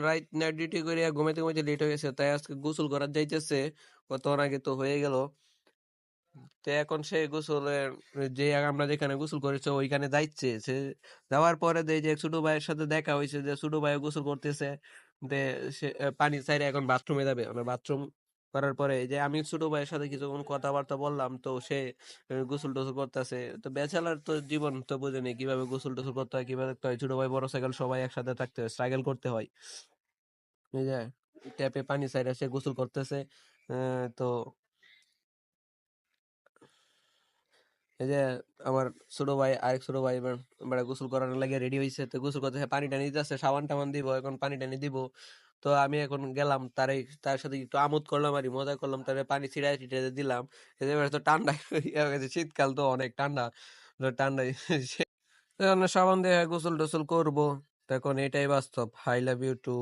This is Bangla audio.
রাইত নাইট ডিউটি করে ঘুমাইতে ঘুমাইতে লেট হয়ে গেছে, তাই আজকে গোসল করার যাইতেছে। কতক্ষণ আগে তো হয়ে গেল। তো এখন সে গোসলের যে আমরা যেখানে গোসল করেছে ওইখানে যাইছে। সে যাওয়ার পরে দেই যে ছোট ভাইয়ের সাথে দেখা হয়েছে যে ছোট ভাই গোসল করতেছে। দে সে পানি ছাইরে এখন বাথরুমে যাবে। আমরা বাথরুম করার পরে এই যে আমি ছোট ভাইয়ের সাথে কিছুক্ষণ কথাবার্তা বললাম, তো সে গোসল টোসল করতেছে। তো ব্যাচেলার তো জীবন তো বুঝেনি কিভাবে গোসল টোসল করতে হয়, কিভাবে থাকতে হয়। ছোট ভাই বড় সাইকেল সবাই একসাথে থাকতে হয়, স্ট্রাগল করতে হয়। এই যে ট্যাপে পানি ছাইরে সে গোসল করতেছে। তো এই যে আমার ছোট ভাই, আরেক ছোট ভাই এবার এবার গোসল করানোর লাগে রেডি হয়েছে। তো গোসল করতেছে, পানি টানি দিতেছে, সাবান টাবান দিব, এখন পানি টানি দিব। তো আমি এখন গেলাম তার সাথে একটু আমোদ করলাম আর কি, মজা করলাম, তারে পানি ছিটাই ছিটাই দিলাম। এবার তো ঠান্ডা হয়ে গেছে, শীতকাল তো অনেক ঠান্ডা, তো ঠান্ডায় এখন সাবান দিয়ে গোসল টোসল করবো। তো এখন এটাই বাস্তব। I love you two